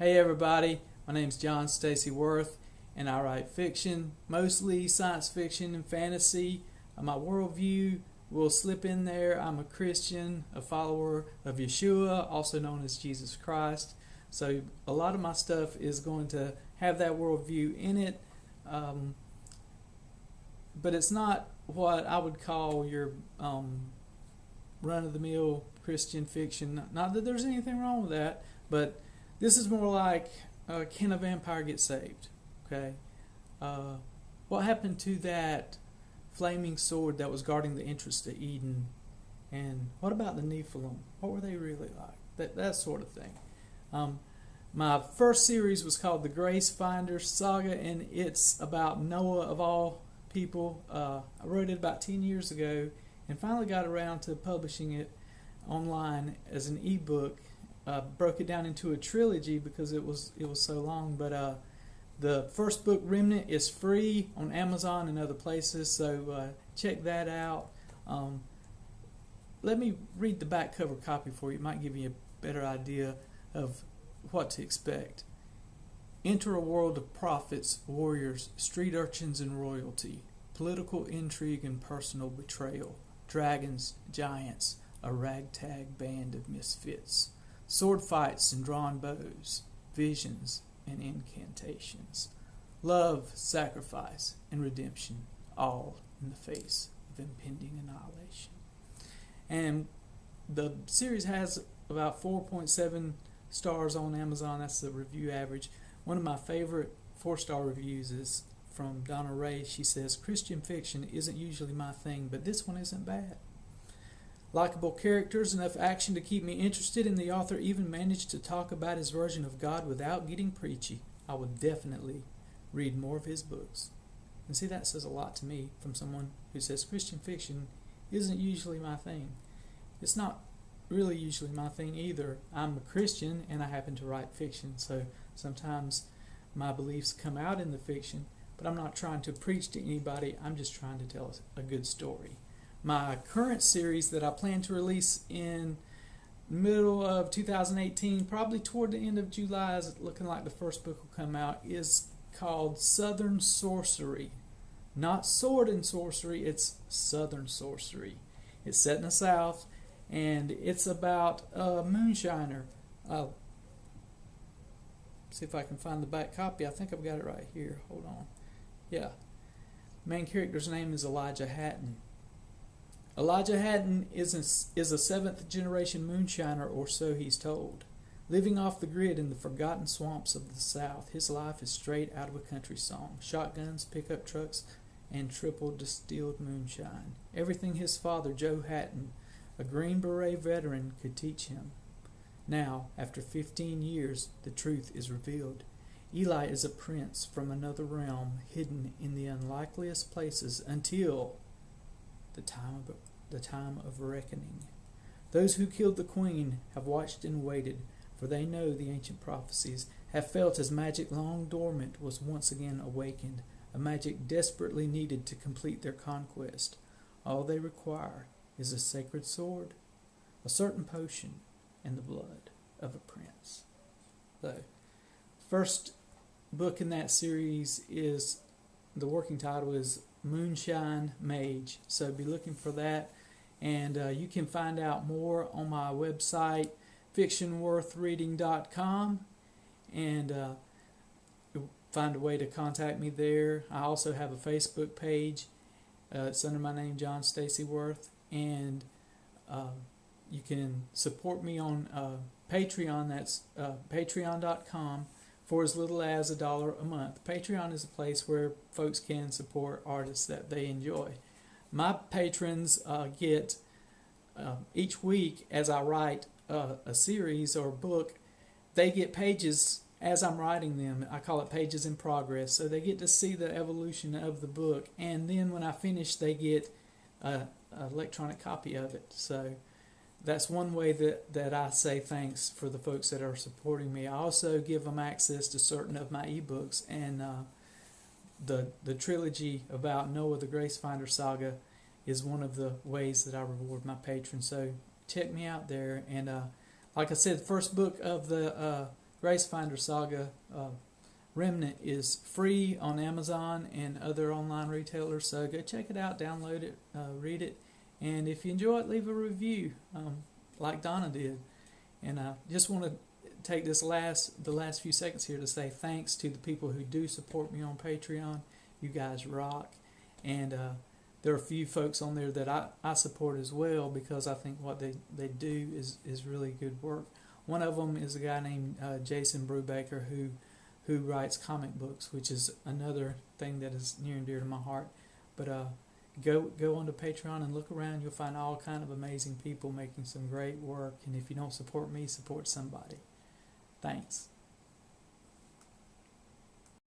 Hey everybody, my name's Stacy Worth, and I write fiction, mostly science fiction and fantasy. My worldview will slip in there. I'm a Christian, a follower of Yeshua, also known as Jesus Christ. So a lot of my stuff is going to have that worldview in it, but it's not what I would call your run-of-the-mill Christian fiction. Not that there's anything wrong with that, but this is more like, can a vampire get saved? Okay, what happened to that flaming sword that was guarding the entrance to Eden? And what about the Nephilim? What were they really like? That sort of thing. My first series was called The Grace Finder Saga, and it's about Noah of all people. I wrote it about 10 years ago and finally got around to publishing it online as an ebook. Broke it down into a trilogy because it was so long, but the first book, Remnant, is free on Amazon and other places, so check that out. Let me read the back cover copy for you. It might give you a better idea of what to expect. Enter a world of prophets, warriors, street urchins, and royalty, political intrigue and personal betrayal, dragons, giants, a ragtag band of misfits, sword fights and drawn bows, visions and incantations, love, sacrifice, and redemption, all in the face of impending annihilation. And the series has about 4.7 stars on Amazon. That's the review average. One of my favorite 4-star reviews is from Donna Ray. She says, Christian fiction isn't usually my thing, but this one isn't bad. Likeable characters, enough action to keep me interested, and the author even managed to talk about his version of God without getting preachy. I would definitely read more of his books. And see, that says a lot to me from someone who says Christian fiction isn't usually my thing. It's not really usually my thing either. I'm a Christian and I happen to write fiction, so sometimes my beliefs come out in the fiction, but I'm not trying to preach to anybody. I'm just trying to tell a good story. My current series that I plan to release in middle of 2018, probably toward the end of July, is looking like the first book will come out, is called Southern Sorcery. Not sword and sorcery, it's Southern Sorcery. It's set in the South, and it's about a moonshiner. See if I can find the back copy. I think I've got it right here. Hold on. Yeah. Main character's name is Elijah Hatton. Elijah Hatton is a 7th generation moonshiner, or so he's told. Living off the grid in the forgotten swamps of the South, his life is straight out of a country song. Shotguns, pickup trucks, and triple distilled moonshine. Everything his father, Joe Hatton, a Green Beret veteran, could teach him. Now, after 15 years, the truth is revealed. Eli is a prince from another realm, hidden in the unlikeliest places until the time of reckoning. Those who killed the queen have watched and waited, for they know the ancient prophecies, have felt as magic long dormant was once again awakened, a magic desperately needed to complete their conquest. All they require is a sacred sword, a certain potion, and the blood of a prince. The first book in that series is, the working title is Moonshine Mage, so be looking for that. And you can find out more on my website, fictionworthreading.com, and you'll find a way to contact me there. I also have a Facebook page. It's under my name, John Stacy Worth, and you can support me on Patreon. That's patreon.com. for as little as $1 a month. Patreon is a place where folks can support artists that they enjoy. My patrons get each week, as I write a series or a book, they get pages as I'm writing them. I call it pages in progress. So they get to see the evolution of the book, and then when I finish, they get an electronic copy of it. So that's one way that I say thanks for the folks that are supporting me. I also give them access to certain of my ebooks, and the trilogy about Noah the Grace Finder Saga is one of the ways that I reward my patrons. So check me out there. And like I said, the first book of the Grace Finder Saga Remnant is free on Amazon and other online retailers, so go check it out, download it, read it, and if you enjoy it, leave a review like Donna did. And I just want to take the last few seconds here to say thanks to the people who do support me on Patreon. You guys rock. And there are a few folks on there that I support as well, because I think what they do is really good work. One of them is a guy named Jason Brubaker who writes comic books, which is another thing that is near and dear to my heart. But go onto Patreon and look around. You'll find all kind of amazing people making some great work. And if you don't support me, support somebody. Thanks.